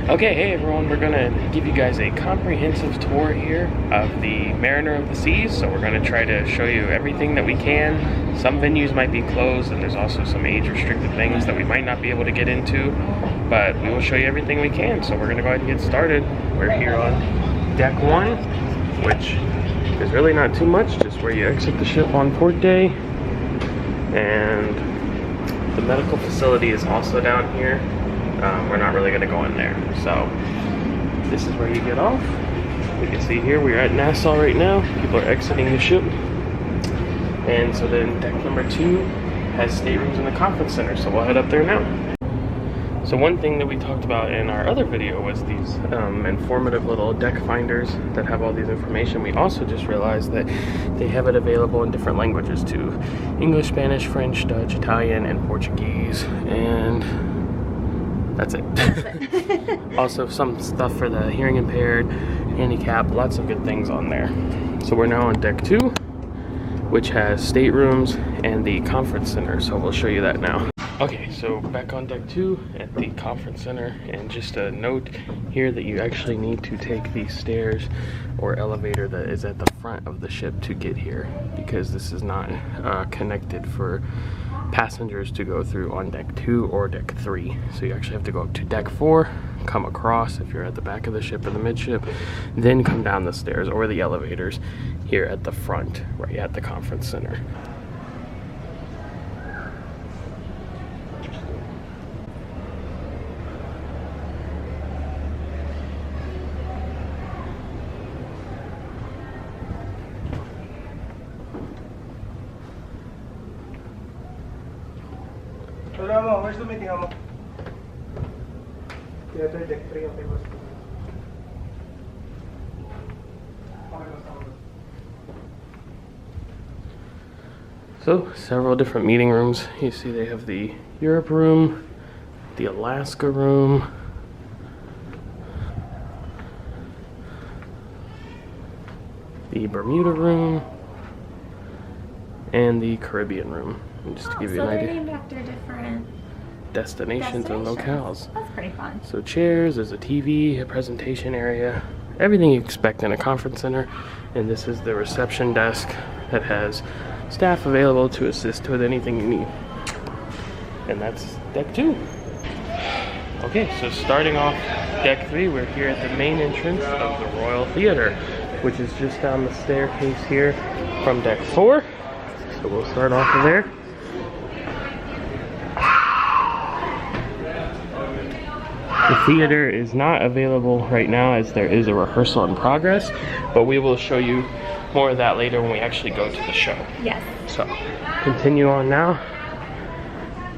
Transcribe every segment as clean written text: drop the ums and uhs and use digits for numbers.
Okay, hey everyone, we're gonna give you guys a comprehensive tour here of the Mariner of the Seas. So we're gonna try to show you everything that we can. Some venues might be closed, and there's also some age-restricted things that we might not be able to get into, but we will show you everything we can. So we're gonna go ahead and get started. We're here on deck 1, which is really not too much, just where you exit the ship on port day. And the medical facility is also down here. We're not really going to go in there. So this is where you get off. You can see here we're at Nassau right now. People are exiting the ship. And so then deck number 2 has staterooms in the conference center. So we'll head up there now. So one thing that we talked about in our other video was these informative little deck finders that have all these information. We also just realized that they have it available in different languages too. English, Spanish, French, Dutch, Italian, and Portuguese. And that's it. Also some stuff for the hearing impaired, handicap, lots of good things on there. So we're now on deck 2, which has staterooms and the conference center. So we'll show you that now. Okay, so back on deck 2 at the conference center, and just a note here that you actually need to take the stairs or elevator that is at the front of the ship to get here, because this is not connected for passengers to go through on deck 2 or deck 3. So you actually have to go up to deck 4, come across if you're at the back of the ship or the midship, then come down the stairs or the elevators here at the front, right at the conference center. Where's the meeting, Amo? Yeah, deck 3, okay, boss. So, several different meeting rooms. You see they have the Europe room, the Alaska room, the Bermuda room, and the Caribbean room. And just to give you an idea. So they're named after different destinations and locales. That's pretty fun. So chairs, there's a TV, a presentation area, everything you expect in a conference center. And this is the reception desk that has staff available to assist with anything you need. And that's deck 2. Okay, so starting off deck 3, we're here at the main entrance of the Royal Theater, which is just down the staircase here from deck 4. So we'll start off of there. The theater is not available right now as there is a rehearsal in progress, but we will show you more of that later when we actually go to the show. Yes. So, continue on now.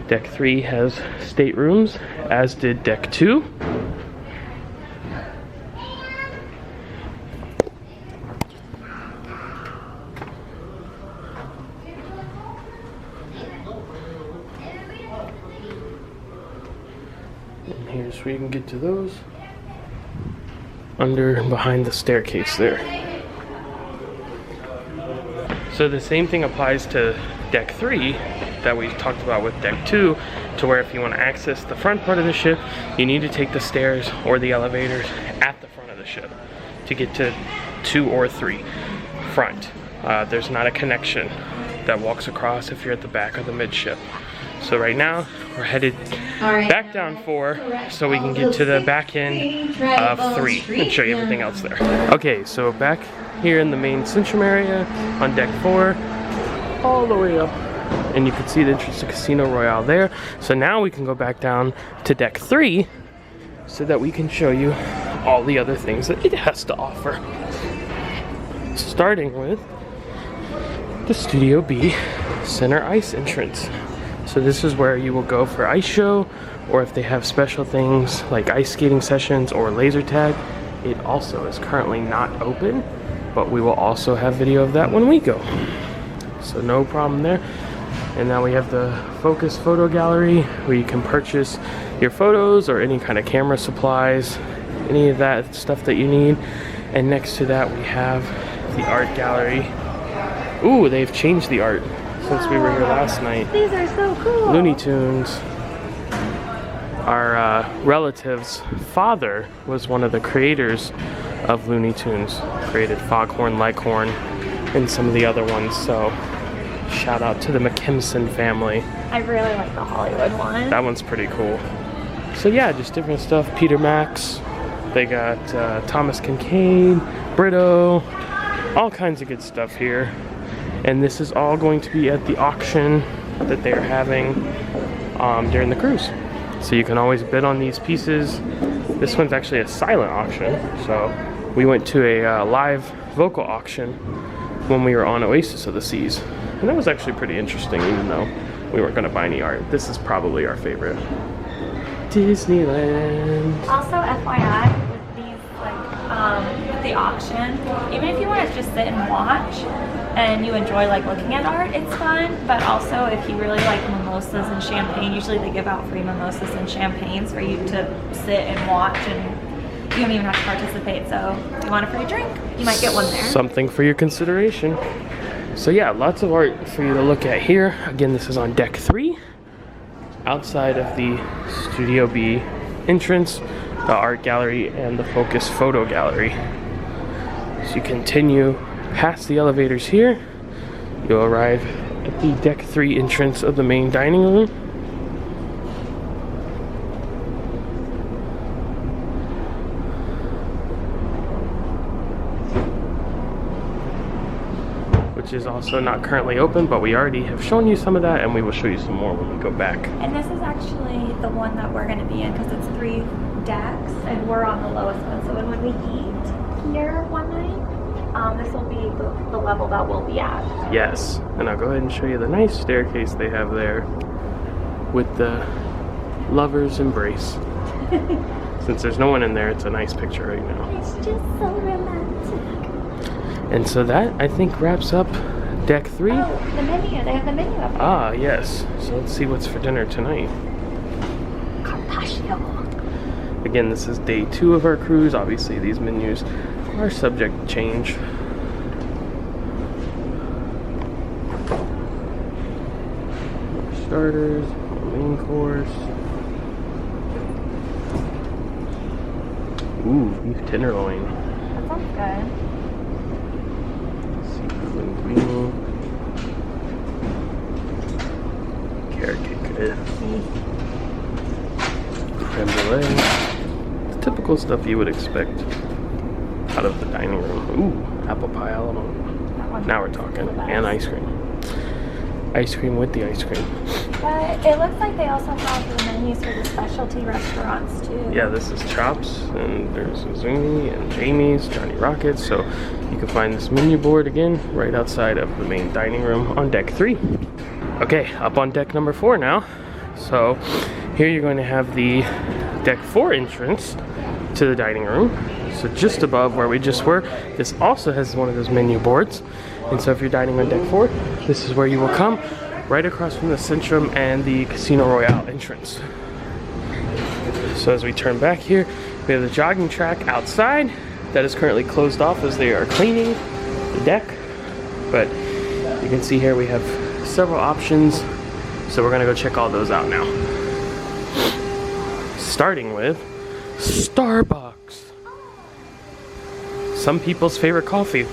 Deck 3 has staterooms, as did deck 2. Here's where you can get to those. Under and behind the staircase there. So the same thing applies to deck 3 that we talked about with deck 2, to where if you want to access the front part of the ship, you need to take the stairs or the elevators at the front of the ship to get to 2 or 3 front. There's not a connection that walks across if you're at the back of the midship. So right now, we're headed back down 4 so we can get to the back end of 3 and show you everything else there. Okay, so back here in the main Centrum area on deck 4, all the way up, and you can see the entrance to Casino Royale there. So now we can go back down to deck 3 so that we can show you all the other things that it has to offer. Starting with the Studio B center ice entrance. So this is where you will go for ice show, or if they have special things like ice skating sessions or laser tag. It also is currently not open, but we will also have video of that when we go. So no problem there. And now we have the Focus Photo Gallery, where you can purchase your photos or any kind of camera supplies, any of that stuff that you need. And next to that we have the Art Gallery. Ooh, they've changed the art since we were here last night. These are so cool. Looney Tunes. Our relative's father was one of the creators of Looney Tunes, created Foghorn Leghorn and some of the other ones, so shout out to the McKimson family. I really like the Hollywood one. That one's pretty cool. So yeah, just different stuff. Peter Max, they got Thomas Kincaid, Brito, all kinds of good stuff here. And this is all going to be at the auction that they're having during the cruise. So you can always bid on these pieces. This one's actually a silent auction. So we went to a live vocal auction when we were on Oasis of the Seas. And that was actually pretty interesting, even though we weren't gonna buy any art. This is probably our favorite. Disneyland. Also, FYI, with these, like, with the auction, even if you want to just sit and watch and you enjoy, like, looking at art, it's fun. But also, if you really like mimosas and champagne, usually they give out free mimosas and champagnes for you to sit and watch, and you don't even have to participate. So if you want a free drink, you might get one there. Something for your consideration. So yeah, lots of art for you to look at here. Again, this is on deck 3. Outside of the Studio B entrance, the art gallery, and the Focus Photo Gallery. So you continue past the elevators here, you'll arrive at the deck 3 entrance of the main dining room. Which is also not currently open, but we already have shown you some of that, and we will show you some more when we go back. And this is actually the one that we're going to be in because it's 3 decks, and we're on the lowest one. So when we eat here one night, this will be the level that we'll be at. Yes, and I'll go ahead and show you the nice staircase they have there with the lover's embrace. Since there's no one in there, it's a nice picture right now. It's just so romantic. And so that, I think, wraps up deck 3. Oh, the menu. They have the menu up there. Ah, yes. So let's see what's for dinner tonight. Carpaccio. Again, this is day 2 of our cruise. Obviously, these menus are subject to change. Starters, main course. Ooh, beef tenderloin. That sounds good. Linguine, carrot cake, creme brulee, the typical stuff you would expect out of the dining room. Ooh, apple pie a la mode. Now we're talking. And ice cream. Ice cream with the ice cream. But it looks like they also have the menus for the specialty restaurants too. Yeah, this is Chops, and there's Zuni and Jamie's, Johnny Rockets. So you can find this menu board again right outside of the main dining room on deck 3. Okay, up on deck number 4 now. So here you're going to have the deck 4 entrance to the dining room. So just above where we just were, this also has one of those menu boards. And so if you're dining on deck 4, this is where you will come, right across from the Centrum and the Casino Royale entrance. So as we turn back here, we have the jogging track outside that is currently closed off as they are cleaning the deck. But you can see here we have several options, so we're gonna go check all those out now. Starting with Starbucks. Some people's favorite coffee.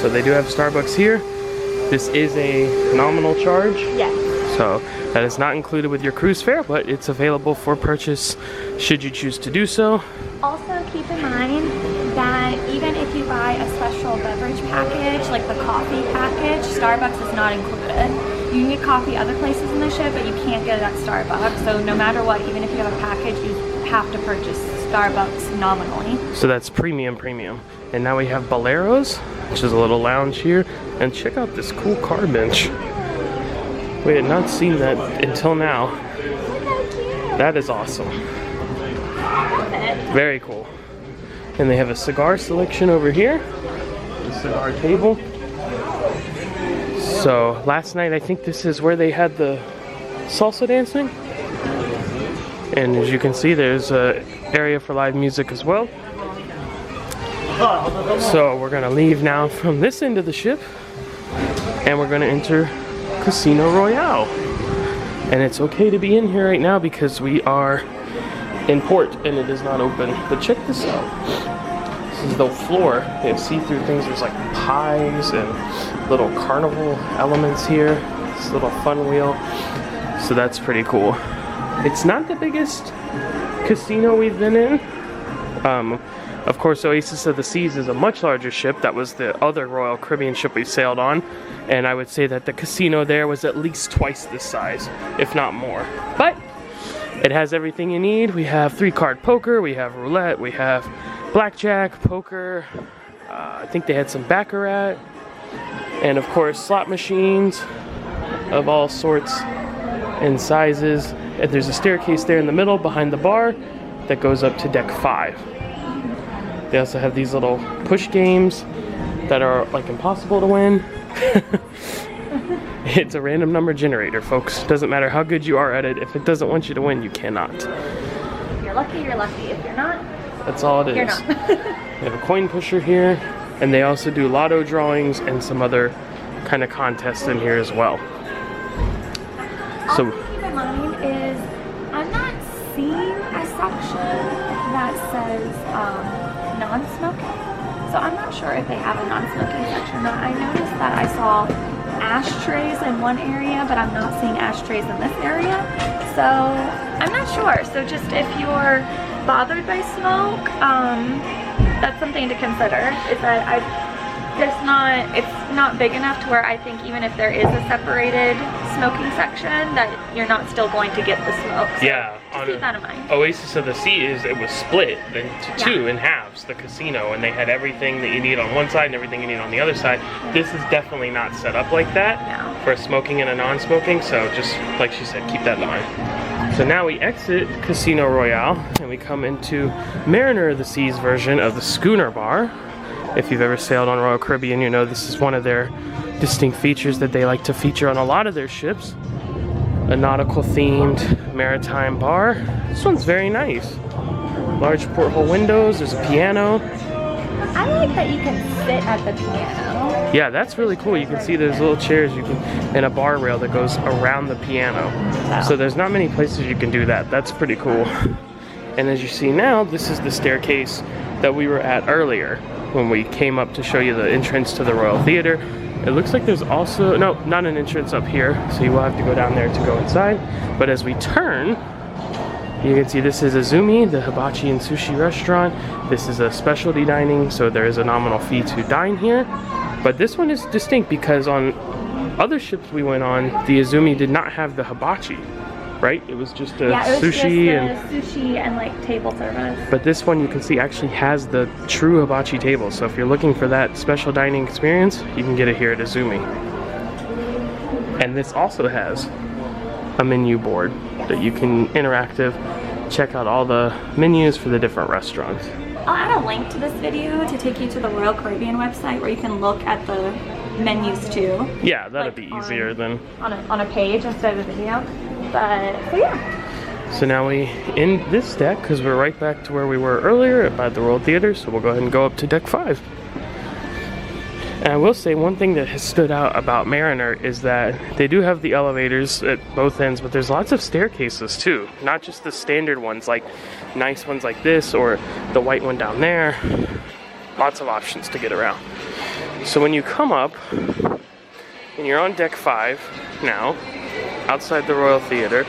So they do have Starbucks here. This is a nominal charge. Yes. So that is not included with your cruise fare, but it's available for purchase should you choose to do so. Also keep in mind that even if you buy a special beverage package, like the coffee package, Starbucks is not included. You can get coffee other places in the ship, but you can't get it at Starbucks. So no matter what, even if you have a package, you have to purchase Starbucks nominally. So that's premium. And now we have Boleros, which is a little lounge here. And check out this cool car bench. We had not seen that until now. That is awesome. Very cool. And they have a cigar selection over here. The cigar table. So last night I think this is where they had the salsa dancing. And as you can see, there's an area for live music as well. So we're gonna leave now from this end of the ship, and we're gonna enter Casino Royale. And it's okay to be in here right now because we are in port and it is not open. But check this out. This is the floor. They have see-through things. There's like pies and little carnival elements here. This little fun wheel. So that's pretty cool. It's not the biggest casino we've been in. Of course, Oasis of the Seas is a much larger ship. That was the other Royal Caribbean ship we sailed on. And I would say that the casino there was at least twice this size, if not more. But it has everything you need. We have 3-card poker, we have roulette, we have blackjack, poker. I think they had some baccarat. And of course, slot machines of all sorts and sizes. And there's a staircase there in the middle behind the bar that goes up to deck 5. They also have these little push games that are like impossible to win. It's a random number generator, folks. Doesn't matter how good you are at it. If it doesn't want you to win, you cannot. If you're lucky, you're lucky. If you're not, that's all it is. You're not. They have a coin pusher here, and they also do lotto drawings and some other kind of contests in here as well. So also keep in mind is I'm not seeing a section that says non-smoking. So I'm not sure if they have a non-smoking section or not. I noticed that I saw ashtrays in one area, but I'm not seeing ashtrays in this area. So I'm not sure. So just if you're bothered by smoke, that's something to consider. Is that it's not big enough to where I think even if there is a separated smoking section that you're not still going to get the smoke. So yeah, just keep that in mind. Oasis of the Seas, it was split into two in halves, the casino, and they had everything that you need on one side and everything you need on the other side. Yeah. This is definitely not set up like that for smoking and a non-smoking, so just like she said, keep that in mind. So now we exit Casino Royale and we come into Mariner of the Seas version of the Schooner Bar. If you've ever sailed on Royal Caribbean, you know this is one of their distinct features that they like to feature on a lot of their ships. A nautical themed maritime bar. This one's very nice. Large porthole windows, there's a piano. I like that you can sit at the piano. Yeah, that's really cool. You can see there's little chairs and a bar rail that goes around the piano. Wow. So there's not many places you can do that. That's pretty cool. And as you see now, this is the staircase that we were at earlier when we came up to show you the entrance to the Royal Theater. It looks like there's also, no, not an entrance up here, so you will have to go down there to go inside. But as we turn, you can see this is Azumi, the hibachi and sushi restaurant. This is a specialty dining, so there is a nominal fee to dine here. But this one is distinct because on other ships we went on, the Azumi did not have the hibachi. Right? It was just sushi and like table service. But this one you can see actually has the true hibachi table. So if you're looking for that special dining experience, you can get it here at Azumi. And this also has a menu board that you can check out all the menus for the different restaurants. I'll add a link to this video to take you to the Royal Caribbean website where you can look at the menus too. Yeah, that'd be easier than on a page instead of a video. But so yeah. So now we end this deck because we're right back to where we were earlier by the Royal Theater. So we'll go ahead and go up to deck 5. And I will say one thing that has stood out about Mariner is that they do have the elevators at both ends, but there's lots of staircases too. Not just the standard ones, like nice ones like this or the white one down there. Lots of options to get around. So when you come up and you're on deck 5 now, outside the Royal Theater,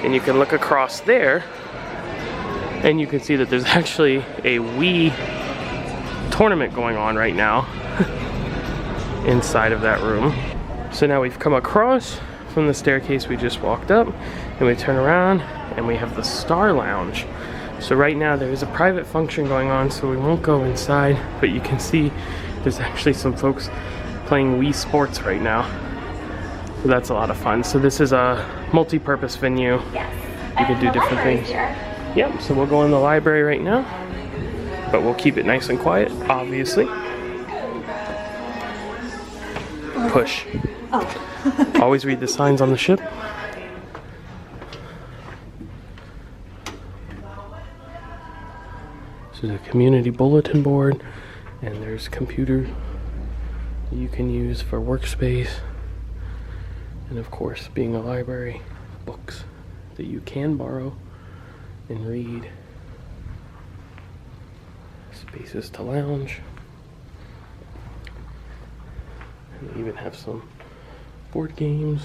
and you can look across there and you can see that there's actually a Wii tournament going on right now inside of that room. So now we've come across from the staircase we just walked up and we turn around and we have the Star Lounge. So right now there is a private function going on, so we won't go inside, but you can see there's actually some folks playing Wii Sports right now. So that's a lot of fun. So this is a multi-purpose venue. Yes. You can do different things. Here. Yep, so we'll go in the library right now, but we'll keep it nice and quiet, obviously. Push. Oh. Always read the signs on the ship. This is a community bulletin board, and there's a computer you can use for workspace. And of course, being a library, books that you can borrow and read. Spaces to lounge. And they even have some board games,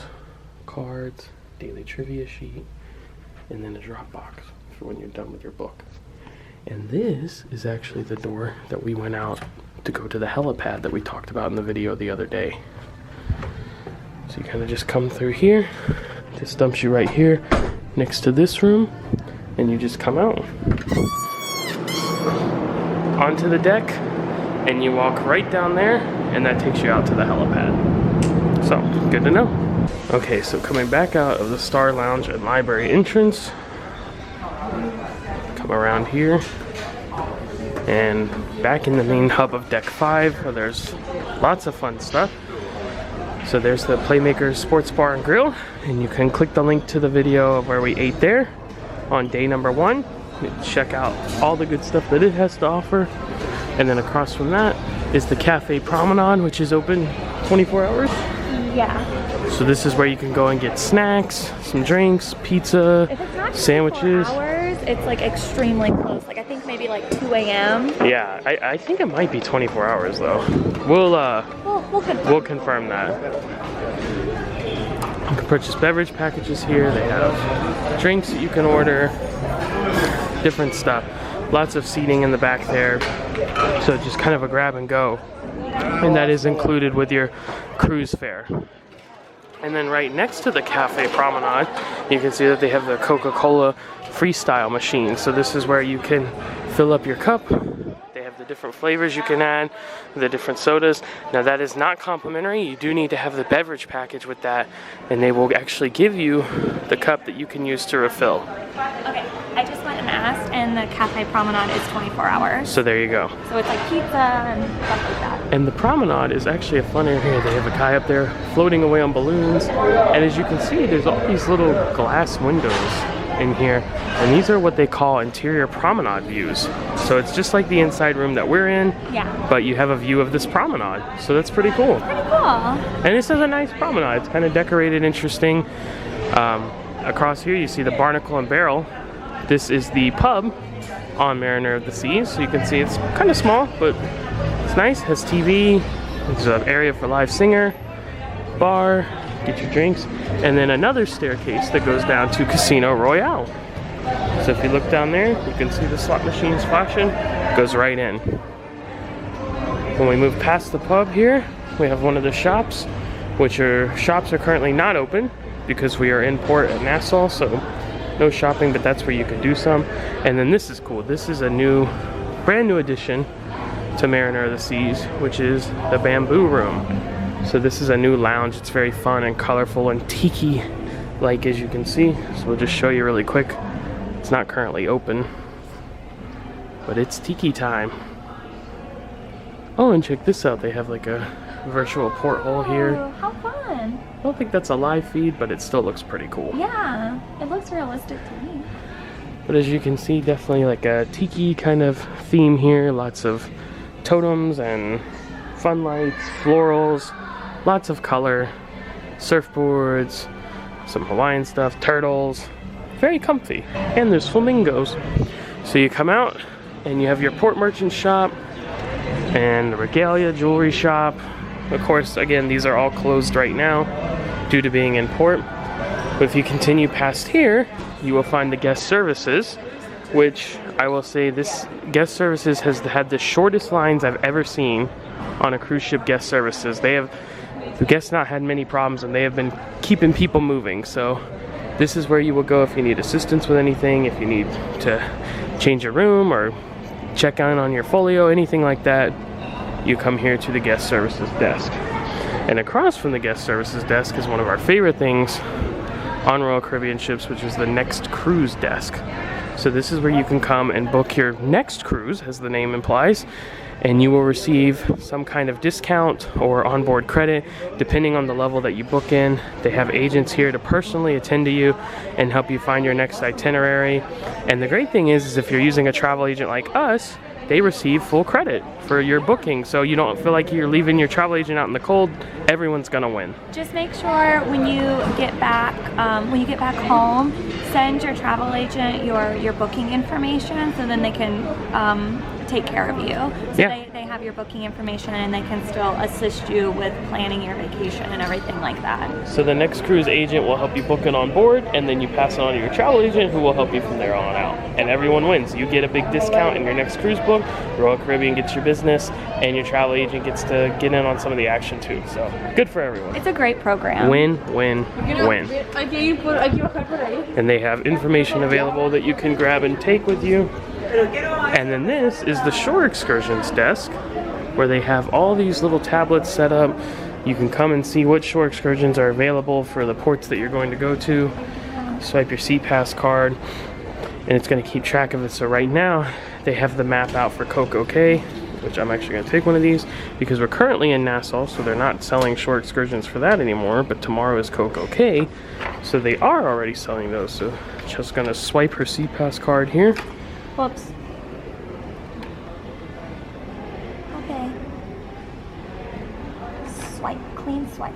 cards, daily trivia sheet, and then a drop box for when you're done with your book. And this is actually the door that we went out to go to the helipad that we talked about in the video the other day. So you kind of just come through here. This dumps you right here next to this room, and you just come out onto the deck, and you walk right down there, and that takes you out to the helipad. So, good to know. Okay, so coming back out of the Star Lounge and Library entrance, come around here, and back in the main hub of Deck 5, where there's lots of fun stuff. So there's the Playmakers Sports Bar and Grill, and you can click the link to the video of where we ate there on day number 1. Check out all the good stuff that it has to offer. And then across from that is the Cafe Promenade, which is open 24 hours. Yeah. So this is where you can go and get snacks, some drinks, pizza, If it's not sandwiches. 24 hours, it's like extremely close. Like I think maybe like 2 a.m. Yeah, I think it might be 24 hours though. We'll confirm that. You can purchase beverage packages here. They have drinks that you can order, different stuff. Lots of seating in the back there. So just kind of a grab and go. And that is included with your cruise fare. And then right next to the Cafe Promenade, you can see that they have the Coca-Cola freestyle machine. So this is where you can fill up your cup. They have the different flavors you can add, the different sodas. Now that is not complimentary. You do need to have the beverage package with that, and they will actually give you the cup that you can use to refill. Okay, I just went and asked, and the Cafe Promenade is 24 hours. So there you go. So it's like pizza and stuff like that. And the promenade is actually a fun area. They have a guy up there floating away on balloons. And as you can see, there's all these little glass windows in here. And these are what they call interior promenade views. So it's just like the inside room that we're in. Yeah. But you have a view of this promenade. So that's pretty cool. Pretty cool. And this is a nice promenade. It's kind of decorated, interesting. Across here you see the Barnacle and Barrel. This is the pub on Mariner of the Seas. So you can see it's kind of small, but it's nice. It has TV. There's an area for live singer, bar, get your drinks, and then another staircase that goes down to Casino Royale. So if you look down there, you can see the slot machines flashing. It goes right in. When we move past the pub here, we have one of the shops, which shops are currently not open because we are in port at Nassau, so no shopping, but that's where you could do some. And then this is cool. This is a brand new addition to Mariner of the Seas, which is the Bamboo Room. So this is a new lounge. It's very fun and colorful and tiki-like, as you can see. So we'll just show you really quick. It's not currently open, but it's tiki time. Oh, and check this out. They have like a virtual porthole here. Oh, how fun. I don't think that's a live feed, but it still looks pretty cool. Yeah, it looks realistic to me. But as you can see, definitely like a tiki kind of theme here. Lots of totems and fun lights, florals, lots of color, surfboards, some Hawaiian stuff, turtles. Very comfy. And there's flamingos. So you come out and you have your port merchant shop and the regalia jewelry shop. Of course, again, these are all closed right now due to being in port. But if you continue past here, you will find the guest services, which I will say this guest services has had the shortest lines I've ever seen on a cruise ship guest services. The guests not had many problems, and they have been keeping people moving. So this is where you will go if you need assistance with anything, if you need to change a room or check in on your folio, anything like that. You come here to the guest services desk. And across from the guest services desk is one of our favorite things on Royal Caribbean ships, which is the next cruise desk. So this is where you can come and book your next cruise, as the name implies, and you will receive some kind of discount or onboard credit depending on the level that you book in. They have agents here to personally attend to you and help you find your next itinerary. And the great thing is if you're using a travel agent like us, they receive full credit for your booking, so you don't feel like you're leaving your travel agent out in the cold everyone's gonna win. Just make sure when you get back home, send your travel agent your booking information so then they can take care of you. So they have your booking information and they can still assist you with planning your vacation and everything like that. So the next cruise agent will help you book it on board, and then you pass it on to your travel agent who will help you from there on out. And everyone wins. You get a big discount in your next cruise book, Royal Caribbean gets your business, and your travel agent gets to get in on some of the action too. So good for everyone. It's a great program. Win, win, win. And they have information available that you can grab and take with you. And then this is the shore excursions desk, where they have all these little tablets set up. You can come and see what shore excursions are available for the ports that you're going to go to. Swipe your SeaPass card and it's going to keep track of it. So right now they have the map out for Coco Cay, which I'm actually going to take one of these because we're currently in Nassau, so they're not selling shore excursions for that anymore, but tomorrow is Coco Cay, so they are already selling those. So just going to swipe her SeaPass card here. Whoops. Okay. Swipe, clean swipe.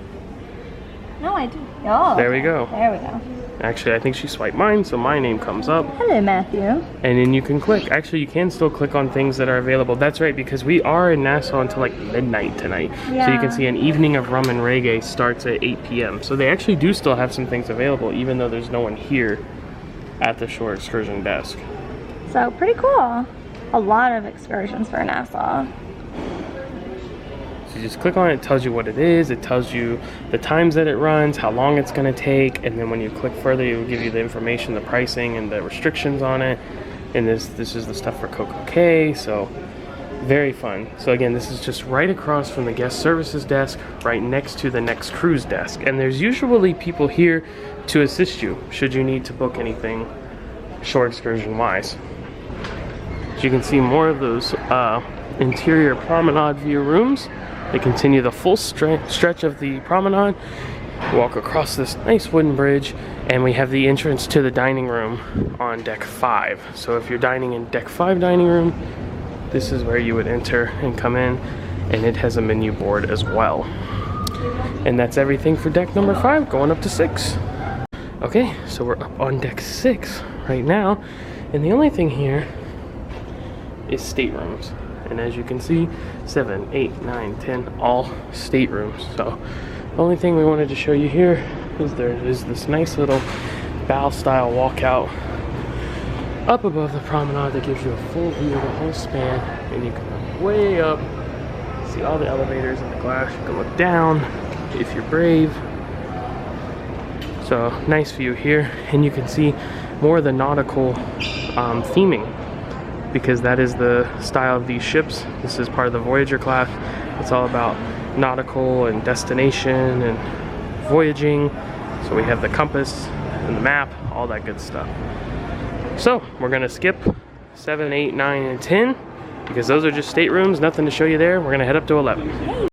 No, I do. Oh, there we go. There we go. Actually, I think she swiped mine, so my name comes up. Hello, Matthew. And then you can click. Actually, you can still click on things that are available. That's right, because we are in Nassau until like midnight tonight. Yeah. So you can see an evening of rum and reggae starts at 8 p.m. So they actually do still have some things available, even though there's no one here at the shore excursion desk. So pretty cool. A lot of excursions for Nassau. So you just click on it, it tells you what it is, it tells you the times that it runs, how long it's going to take, and then when you click further, it will give you the information, the pricing, and the restrictions on it. And this is the stuff for Coco Cay, so very fun. So again, this is just right across from the guest services desk, right next to the next cruise desk. And there's usually people here to assist you, should you need to book anything shore excursion wise. So you can see more of those interior promenade view rooms. They continue the full stretch of the promenade, walk across this nice wooden bridge, and we have the entrance to the dining room on deck 5. So if you're dining in deck 5 dining room, this is where you would enter and come in, and it has a menu board as well. And that's everything for deck number 5, going up to 6. Okay, so we're up on deck 6 right now, and the only thing here is staterooms. And as you can see, 7, 8, 9, 10, all staterooms. So the only thing we wanted to show you here is there is this nice little bow style walkout up above the promenade that gives you a full view of the whole span, and you can look way up, see all the elevators in the glass. You can look down if you're brave. So nice view here, and you can see more of the nautical theming, because that is the style of these ships. This is part of the Voyager class. It's all about nautical and destination and voyaging. So we have the compass and the map, all that good stuff. So we're gonna skip 7, 8, 9, and 10 because those are just staterooms, nothing to show you there. We're gonna head up to 11.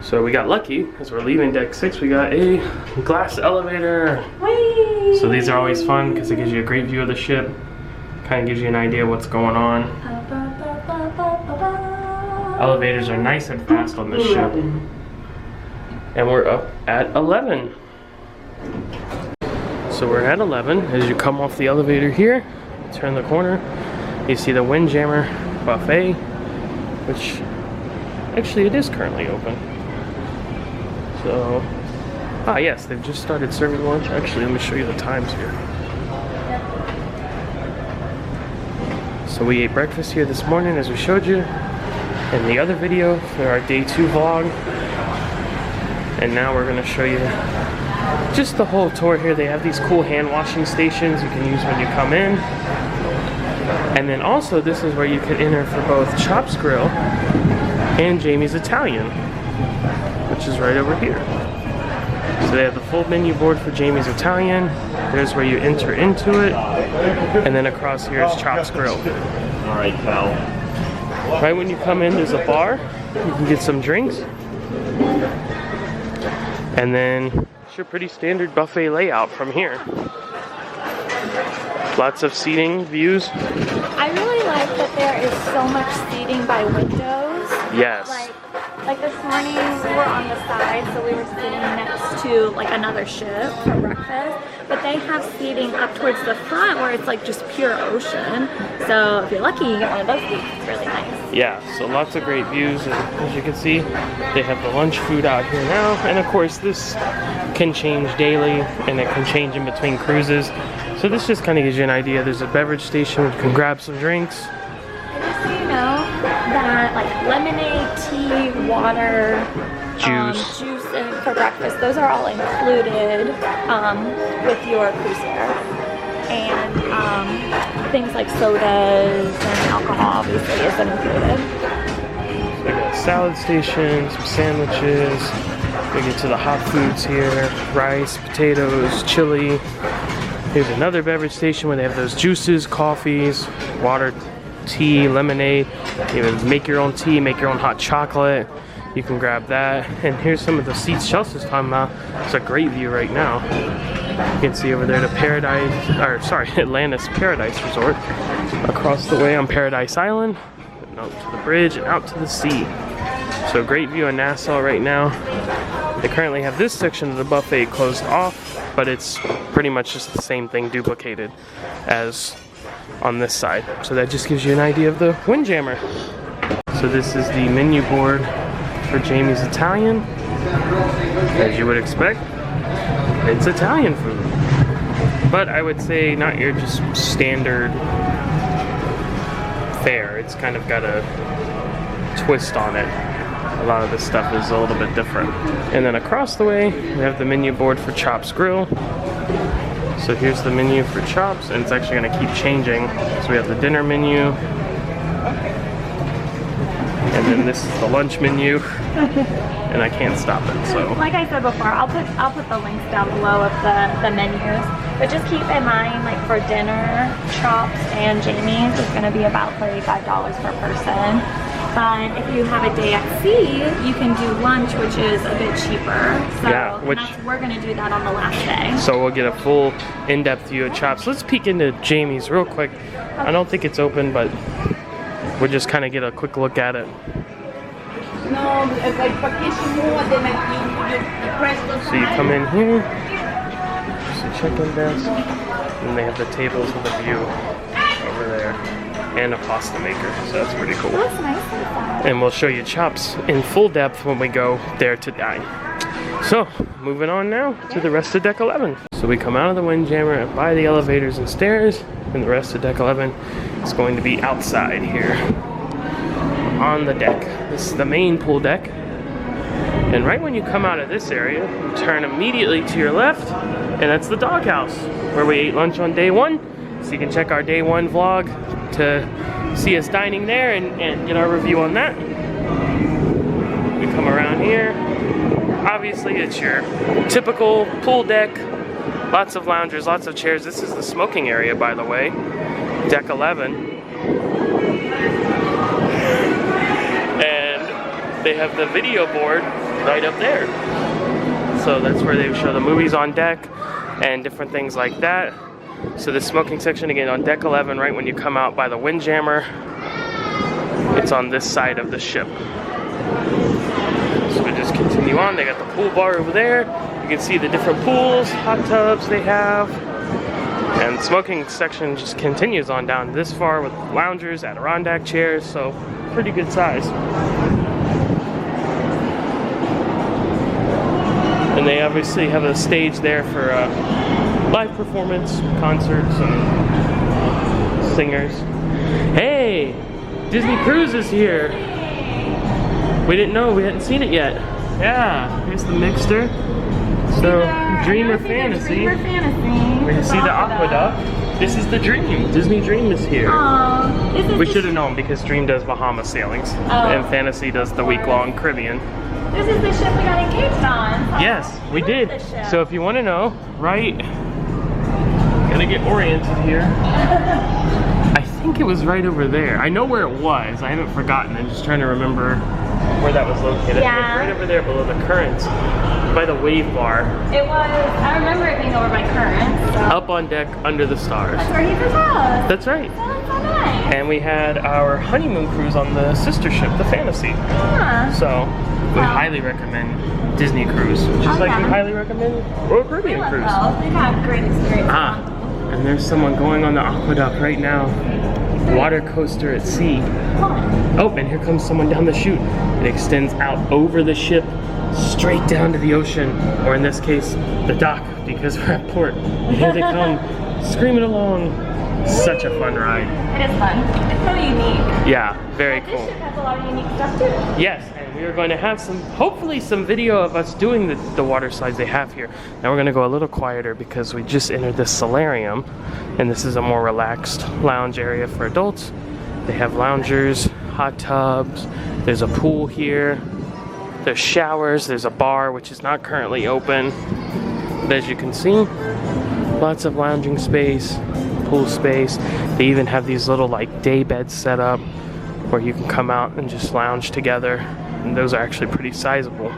So we got lucky as we're leaving deck 6. We got a glass elevator. Whee! So these are always fun because it gives you a great view of the ship. Kind of gives you an idea what's going on. Elevators are nice and fast on this ship. And we're up at 11. So we're at 11. As you come off the elevator here, turn the corner, you see the Windjammer buffet, which actually it is currently open. So, yes, they've just started serving lunch. Actually, let me show you the times here. So we ate breakfast here this morning, as we showed you in the other video for our day 2 vlog. And now we're gonna show you just the whole tour here. They have these cool hand washing stations you can use when you come in. And then also this is where you can enter for both Chop's Grille and Jamie's Italian, which is right over here. So they have the full menu board for Jamie's Italian. There's where you enter into it. And then across here is Chop's Grille. All right, pal. Right when you come in, there's a bar. You can get some drinks. And then it's your pretty standard buffet layout from here. Lots of seating views. I really like that there is so much seating by windows. Yes. Like, Like this morning, we were on the side, so we were sitting next to like another ship for breakfast. But they have seating up towards the front where it's like just pure ocean. So if you're lucky, you get one of those seats. It's really nice. Yeah, so lots of great views, and as you can see, they have the lunch food out here now. And of course, this can change daily, and it can change in between cruises. So this just kind of gives you an idea. There's a beverage station where you can grab some drinks. And just so you know, that like lemonade, tea, water, juice for breakfast, those are all included with your cruise fare. And things like sodas and alcohol obviously isn't included. So we got a salad station, some sandwiches. We get to the hot foods here: rice, potatoes, chili. Here's another beverage station where they have those juices, coffees, water, tea, lemonade. You can make your own tea, make your own hot chocolate. You can grab that. And here's some of the seats Chelsea's talking about. It's a great view right now. You can see over there the Atlantis Paradise Resort. Across the way on Paradise Island, and out to the bridge and out to the sea. So great view of Nassau right now. They currently have this section of the buffet closed off, but it's pretty much just the same thing duplicated as on this side. So that just gives you an idea of the Windjammer. So this is the menu board for Jamie's Italian. As you would expect, it's Italian food. But I would say not your just standard fare. It's kind of got a twist on it. A lot of this stuff is a little bit different. And then across the way, we have the menu board for Chops Grille. So here's the menu for Chops, and it's actually going to keep changing. So we have the dinner menu, and then this is the lunch menu, and I can't stop it. So like I said before, I'll put the links down below of the menus. But just keep in mind, like for dinner, Chops and Jamie's is going to be about $35 per person. But if you have a day at sea, you can do lunch, which is a bit cheaper. So yeah, we're going to do that on the last day. So we'll get a full in-depth view of Chops. Let's peek into Jamie's real quick. Okay. I don't think it's open, but we'll just kind of get a quick look at it. So you come in here, there's the check-in desk, and they have the tables with a view over there. And a pasta maker, so that's pretty cool. That's nice. And we'll show you Chops in full depth when we go there to dine. So, moving on now to the rest of Deck 11. So we come out of the Windjammer and by the elevators and stairs, and the rest of Deck 11 is going to be outside here on the deck. This is the main pool deck. And right when you come out of this area, you turn immediately to your left, and that's the doghouse, where we ate lunch on day one. So you can check our day one vlog to see us dining there and get our review on that. We come around here. Obviously, it's your typical pool deck. Lots of loungers, lots of chairs. This is the smoking area, by the way. Deck 11. And they have the video board right up there. So that's where they show the movies on deck and different things like that. So the smoking section, again, on Deck 11, right when you come out by the Windjammer, it's on this side of the ship. So we just continue on. They got the pool bar over there. You can see the different pools, hot tubs they have. And the smoking section just continues on down this far with loungers, Adirondack chairs, so pretty good size. And they obviously have a stage there for live performance, concerts, and singers. Hey, Disney Cruise is here. We didn't know, we hadn't seen it yet. Yeah, here's the mixer. So, Dream or Fantasy. Where you see the aqueduct. This is the Dream. Disney Dream is here. We should have known because Dream does Bahama sailings, and Fantasy does the week-long Caribbean. This is the ship we got engaged on. Yes, we did. So if you want to know, right, gotta get oriented here. I think it was right over there. I know where it was. I haven't forgotten. I'm just trying to remember where that was located. Yeah. I think it's right over there below the Currents, by the wave bar. It was, I remember it being over by Currents. So. Up on deck, under the stars. That's where he proposed. That's right. So nice. And we had our honeymoon cruise on the sister ship, the Fantasy. Yeah. So we highly recommend Disney cruise. Just like we highly recommend Royal Caribbean cruise. They've had great experience. And there's someone going on the aqueduct right now. Water coaster at sea. Oh, and here comes someone down the chute. It extends out over the ship, straight down to the ocean, or in this case, the dock, because we're at port. And here they come, screaming along. Such a fun ride. It is fun. It's so unique. Yeah, very cool. This ship has a lot of unique stuff too. Yes, and we are going to have hopefully some video of us doing the water slides they have here. Now we're going to go a little quieter because we just entered this solarium, and this is a more relaxed lounge area for adults. They have loungers, hot tubs, there's a pool here, there's showers, there's a bar which is not currently open. But as you can see, lots of lounging space, pool space. They even have these little like day beds set up where you can come out and just lounge together, and those are actually pretty sizable.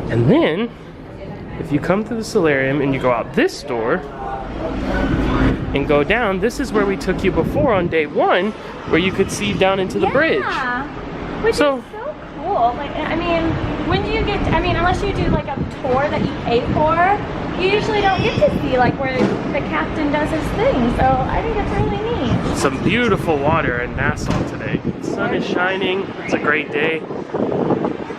And then if you come to the solarium and you go out this door and go down, this is where we took you before on day 1, where you could see down into the bridge. Which is so cool. Like, I mean, when do you get unless you do like a tour that you pay for, you usually don't get to see like where the captain does his thing. So I think it's really neat. Some beautiful water in Nassau today. The sun is shining. It's a great day.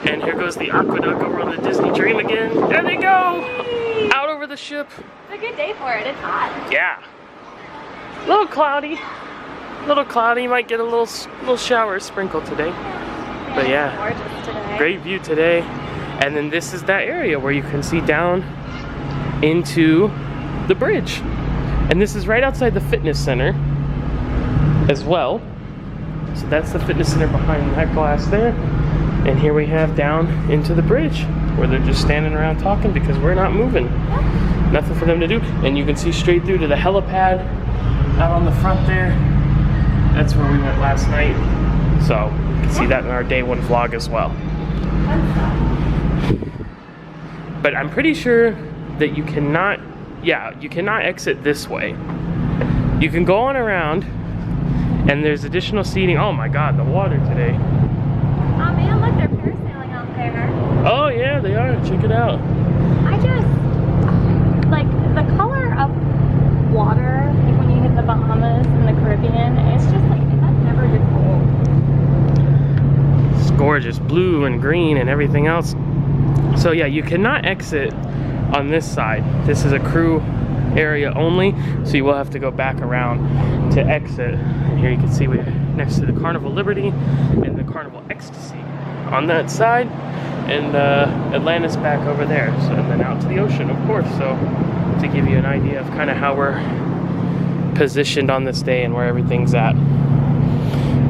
And here goes the aqueduct over on the Disney Dream again. There they go! Out over the ship. It's a good day for it. It's hot. Yeah. A little cloudy. You might get a little shower sprinkle today. But yeah, gorgeous today. Great view today. And then this is that area where you can see down into the bridge. And this is right outside the fitness center as well. So that's the fitness center behind that glass there. And here we have down into the bridge where they're just standing around talking because we're not moving. Nothing for them to do. And you can see straight through to the helipad out on the front there. That's where we went last night. So you can see that in our day 1 vlog as well. But I'm pretty sure that you cannot exit this way. You can go on around, and there's additional seating. Oh my god, the water today. Oh man, look, they're parasailing out there. Oh yeah, they are. Check it out. I just like the color of water, like when you hit the Bahamas and the Caribbean. It's just like that's never before. It's gorgeous, blue and green and everything else. So yeah, you cannot exit on this side. This is a crew area only, so you will have to go back around to exit. And here you can see we're next to the Carnival Liberty and the Carnival Ecstasy on that side, and Atlantis back over there. So, and then out to the ocean, of course. So to give you an idea of kind of how we're positioned on this day and where everything's at.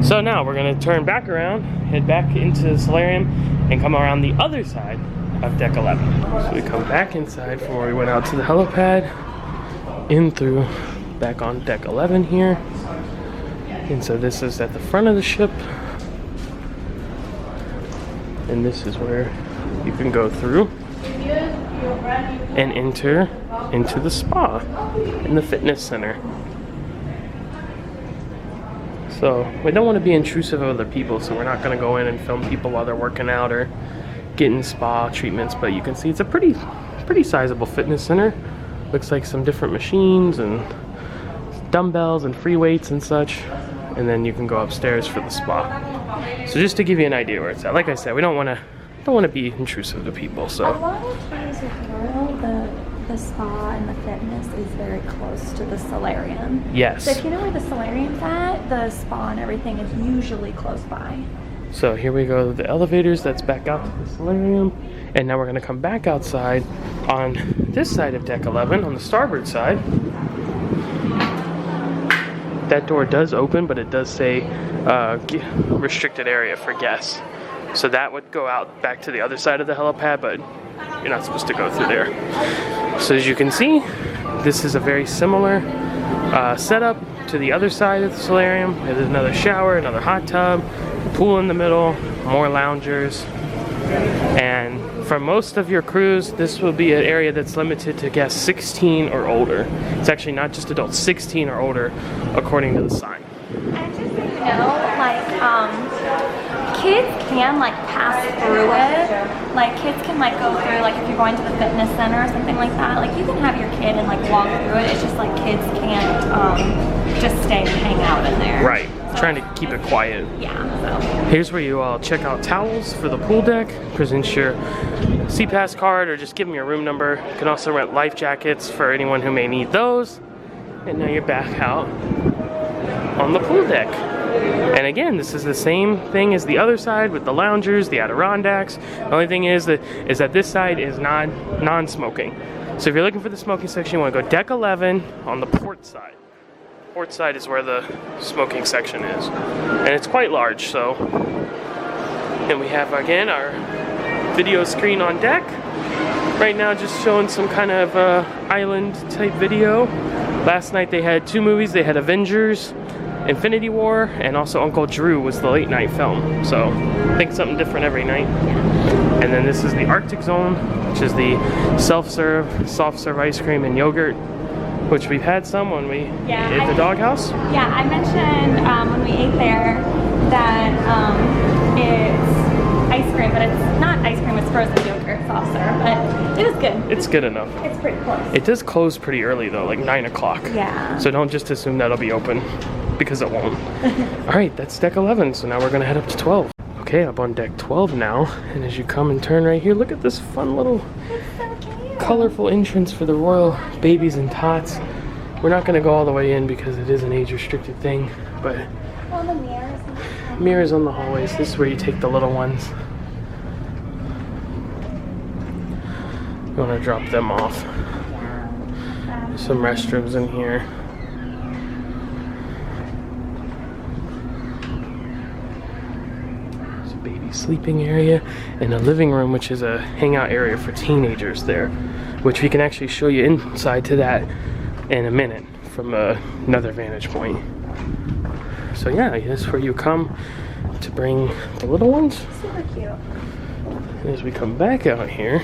So now we're going to turn back around, head back into the solarium, and come around the other side of deck 11. So we come back inside from where we went out to the helipad, in through back on deck 11 here. And so this is at the front of the ship, and this is where you can go through and enter into the spa and the fitness center. So we don't want to be intrusive of other people, so we're not going to go in and film people while they're working out or getting spa treatments. But you can see it's a pretty sizable fitness center. Looks like some different machines and dumbbells and free weights and such. And then you can go upstairs for the spa. So just to give you an idea where it's at. Like I said, we don't want to be intrusive to people. So a lot of times with Grille, the spa and the fitness is very close to the solarium. yes. So if you know where the solarium's at, the spa and everything is usually close by. So here we go, the elevators, that's back out to the solarium. And now we're gonna come back outside on this side of deck 11, on the starboard side. That door does open, but it does say restricted area for guests. So that would go out back to the other side of the helipad, but you're not supposed to go through there. So as you can see, this is a very similar setup to the other side of the solarium. There's another shower, another hot tub, pool in the middle, more loungers. And for most of your cruise, this will be an area that's limited to guests 16 or older. It's actually not just adults, 16 or older, according to the sign. know, like, kids can like pass through it. Like kids can like go through, like if you're going to the fitness center or something like that, like you can have your kid and like walk through it. It's just like kids can't just stay and hang out in there. Right. So, trying to keep it quiet. Yeah. So here's where you check out towels for the pool deck, present your SeaPass card, or just give them your room number. You can also rent life jackets for anyone who may need those. And now you're back out on the pool deck. And again, this is the same thing as the other side with the loungers, the Adirondacks. The only thing is that this side is non-smoking. So if you're looking for the smoking section, you want to go deck 11 on the port side. Port side is where the smoking section is, and it's quite large. So, and we have again our video screen on deck. Right now, just showing some kind of island type video. Last night they had 2 movies. They had Avengers, Infinity War, and also Uncle Drew was the late night film. So I think something different every night. And then this is the Arctic Zone, which is the self-serve, soft-serve ice cream and yogurt, which we've had some when we ate at the doghouse. Yeah, I mentioned when we ate there that it's ice cream, but it's not ice cream, it's frozen yogurt soft serve, but it was good. It's good enough. It's pretty close. It does close pretty early though, like 9 o'clock. Yeah. So don't just assume that'll be open, because it won't. Alright, that's deck 11, so now we're gonna head up to 12. Okay, up on deck 12 now, and as you come and turn right here, look at this fun little colorful entrance for the royal babies and tots. We're not gonna go all the way in because it is an age restricted thing, but the mirrors. Mirrors on the hallways. This is where you take the little ones. You want to drop them off. Some restrooms in here. There's a baby sleeping area and a living room, which is a hangout area for teenagers there, which we can actually show you inside to that in a minute from another vantage point. So yeah, that's where you come to bring the little ones. Super cute. And as we come back out here,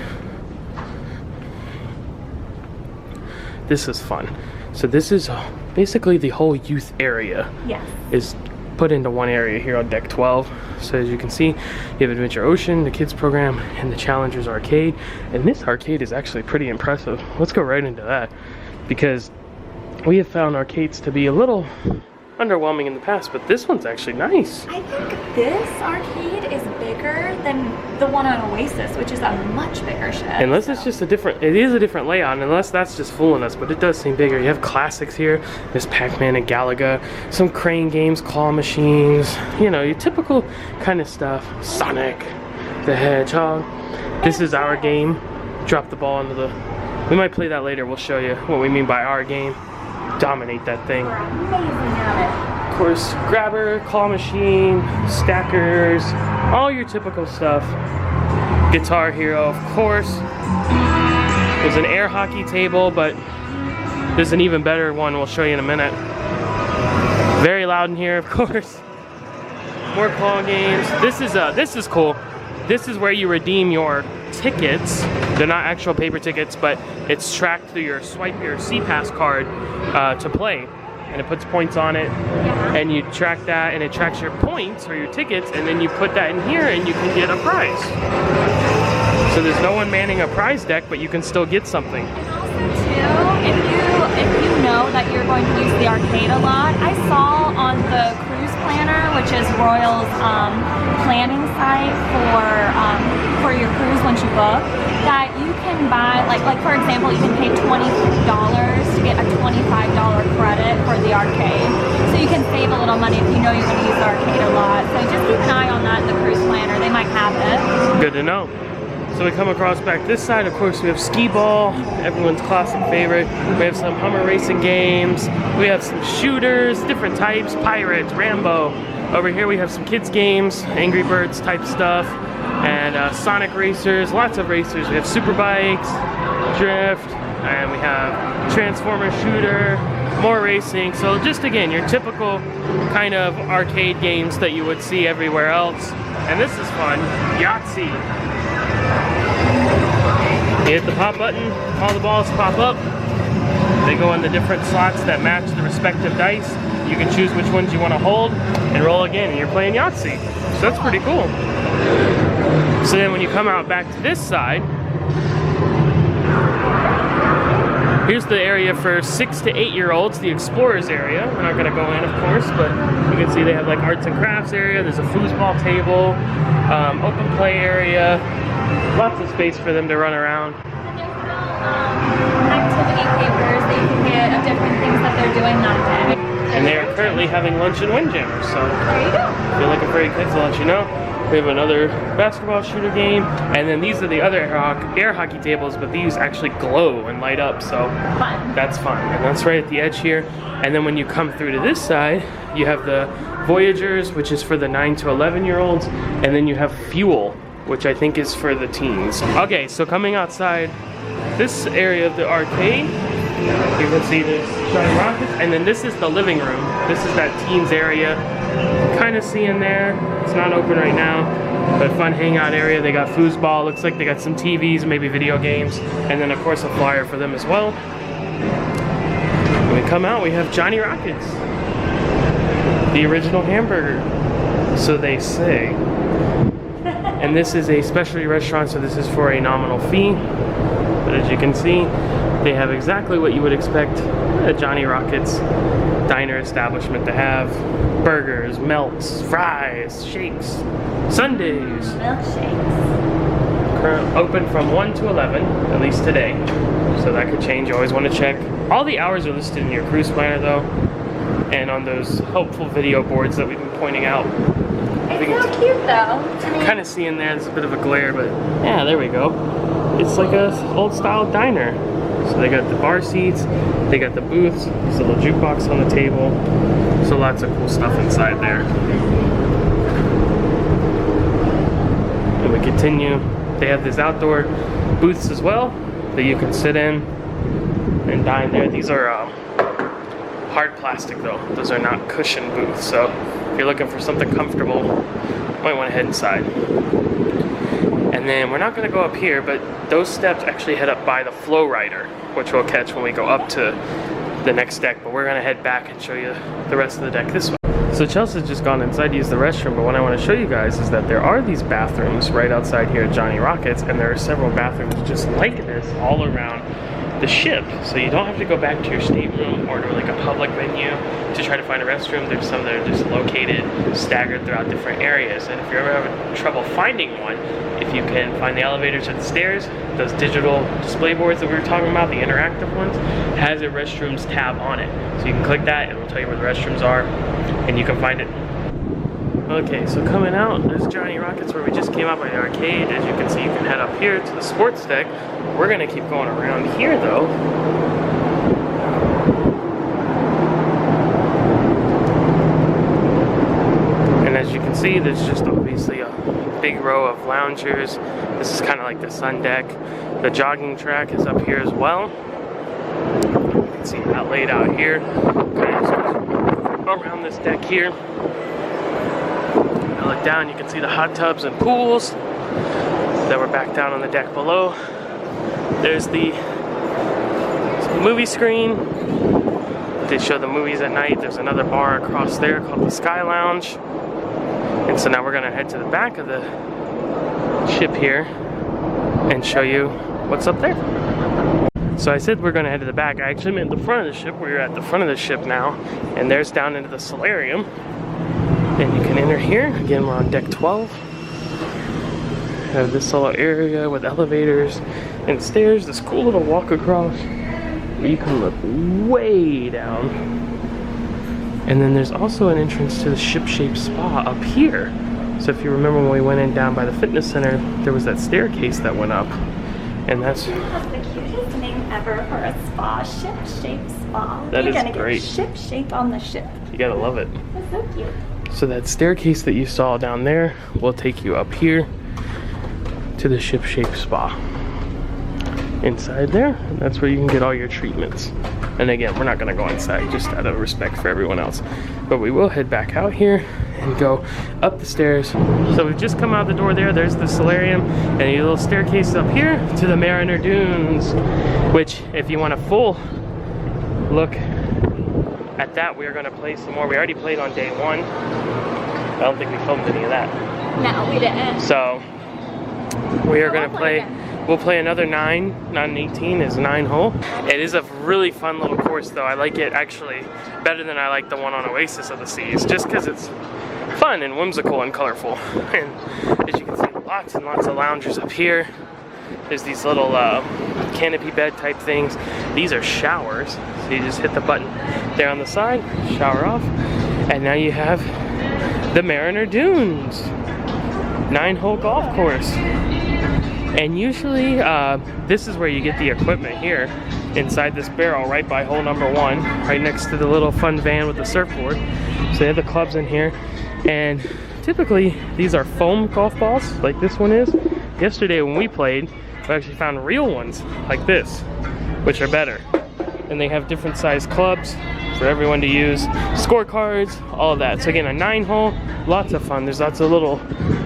this is fun. So this is basically the whole youth area. Yes. Is put into one area here on deck 12. So as you can see, you have Adventure Ocean, the kids program, and the Challengers Arcade. And this arcade is actually pretty impressive. Let's go right into that, because we have found arcades to be a little underwhelming in the past, but this one's actually nice. I think this arcade is bigger than the one on Oasis, which is a much bigger shed. Unless it's just it is a different layout, unless that's just fooling us, but it does seem bigger. You have classics here. There's Pac-Man and Galaga, some crane games, claw machines, you know, your typical kind of stuff. Sonic the Hedgehog. This is our game. Drop the ball into the... We might play that later. We'll show you what we mean by our game. Dominate that thing. We're amazing at it. Of course, grabber, claw machine, stackers, all your typical stuff. Guitar Hero, of course. There's an air hockey table, but there's an even better one we'll show you in a minute. Very loud in here, of course. More claw games. This is cool. This is where you redeem your tickets. They're not actual paper tickets, but it's tracked through your SeaPass card to play, and it puts points on it, and you track that, and it tracks your points or your tickets, and then you put that in here, and you can get a prize. So there's no one manning a prize deck, but you can still get something. And also too, if you know that you're going to use the arcade a lot, I saw on the cruise planner, which is Royal's planning site for your cruise once you book, that you can buy, like for example, you can pay $20 to get a $25 credit for the arcade. So you can save a little money if you know you're going to use the arcade a lot. So just keep an eye on that in the cruise planner. They might have it. Good to know. So we come across back this side. Of course, we have skee ball, everyone's classic favorite. We have some Hummer racing games. We have some shooters, different types, Pirates, Rambo. Over here we have some kids games, Angry Birds type stuff, and Sonic racers, lots of racers. We have super bikes, drift, and we have Transformer shooter, more racing. So just again, your typical kind of arcade games that you would see everywhere else. And this is fun, Yahtzee. You hit the pop button, all the balls pop up. They go in the different slots that match the respective dice. you can choose which ones you want to hold and roll again, and you're playing Yahtzee. So that's pretty cool. So then when you come out back to this side, here's the area for 6 to 8-year-olds, the Explorers area. We're not gonna go in, of course, but you can see they have like arts and crafts area. There's a foosball table, open play area, lots of space for them to run around. And there's little activity papers that you can get of different things that they're doing that day. And they are currently having lunch and Windjammers, so There you go. if you're looking for your kids, I'll let you know. We have another basketball shooter game, and then these are the other air hockey tables, but these actually glow and light up, so Fun. that's fun. And that's right at the edge here. And then when you come through to this side, you have the Voyagers, which is for the 9 to 11-year-olds, and then you have Fuel, which I think is for the teens. Okay, so coming outside this area of the arcade, you can see this Johnny Rockets, and then this is the living room. This is that teens area. Kind of see in there. It's not open right now, but fun hangout area. They got foosball. Looks like they got some TVs, maybe video games, and then of course a flyer for them as well. When we come out, we have Johnny Rockets, the original hamburger, so they say. And this is a specialty restaurant, so this is for a nominal fee. But as you can see, they have exactly what you would expect a Johnny Rockets diner establishment to have. Burgers, melts, fries, shakes, sundaes. Milkshakes. Open from 1 to 11, at least today. So that could change, you always want to check. All the hours are listed in your cruise planner though, and on those helpful video boards that we've been pointing out. It's so cute though. Kind of see in there, there's a bit of a glare, but yeah, there we go. It's like a old style diner. So they got the bar seats, they got the booths, there's a little jukebox on the table. So lots of cool stuff inside there. And we continue. They have these outdoor booths as well that you can sit in and dine there. These are hard plastic though. Those are not cushion booths. So if you're looking for something comfortable, you might want to head inside. And then we're not going to go up here, but those steps actually head up by the flow rider, which we'll catch when we go up to the next deck. But we're going to head back and show you the rest of the deck this way. So Chelsea's just gone inside to use the restroom, but what I want to show you guys is that there are these bathrooms right outside here at Johnny Rockets, and there are several bathrooms just like this all around the ship. So you don't have to go back to your stateroom or to like a public venue to try to find a restroom. There's some that are just located, staggered throughout different areas. And if you're ever having trouble finding one, if you can find the elevators or the stairs, those digital display boards that we were talking about, the interactive ones, has a restrooms tab on it. So you can click that and it'll tell you where the restrooms are and you can find it. Okay, so coming out, there's Johnny Rockets where we just came out by the arcade. As you can see, you can head up here to the sports deck. We're gonna keep going around here though. And as you can see, there's just obviously a big row of loungers. This is kind of like the sun deck. The jogging track is up here as well. You can see that laid out here. Kind of just goes around this deck here. Look down, you can see the hot tubs and pools that were back down on the deck below. There's the movie screen. They show the movies at night. There's another bar across there called the Sky Lounge. And so now we're gonna head to the back of the ship here and show you what's up there. So I said we're gonna head to the back. I actually meant the front of the ship. We're at the front of the ship now, and there's down into the solarium. And you can enter here. Again, we're on deck 12. Have this little area with elevators and stairs. This cool little walk across where you can look way down. And then there's also an entrance to the ship-shaped spa up here. So if you remember when we went in down by the fitness center, there was that staircase that went up. And that's the cutest name ever for a spa, ship-shaped spa. That You're is gonna great. Get ship-shape on the ship. You gotta love it. That's so cute. So that staircase that you saw down there will take you up here to the ship-shaped spa. Inside there, that's where you can get all your treatments. And again, we're not gonna go inside just out of respect for everyone else. But we will head back out here and go up the stairs. So we've just come out the door there. There's the solarium and a little staircase up here to the Mariner Dunes, which if you want a full look at that we are going to play some more. We already played on day 1. I don't think we filmed any of that. No, we didn't. So we are going to play. Again. We'll play another 9, not an 18, is 9 hole. It is a really fun little course though. I like it actually better than I like the one on Oasis of the Seas, just because it's fun and whimsical and colorful. And as you can see, lots and lots of loungers up here. There's these little canopy bed type things. These are showers. So you just hit the button there on the side, shower off. And now you have the Mariner Dunes 9-hole golf course. And usually this is where you get the equipment here inside this barrel right by hole number 1, right next to the little fun van with the surfboard. So they have the clubs in here, and typically these are foam golf balls like this one is. Yesterday when we played, we actually found real ones like this, which are better. And they have different size clubs for everyone to use, scorecards, all of that. So again, a 9-hole, lots of fun. There's lots of little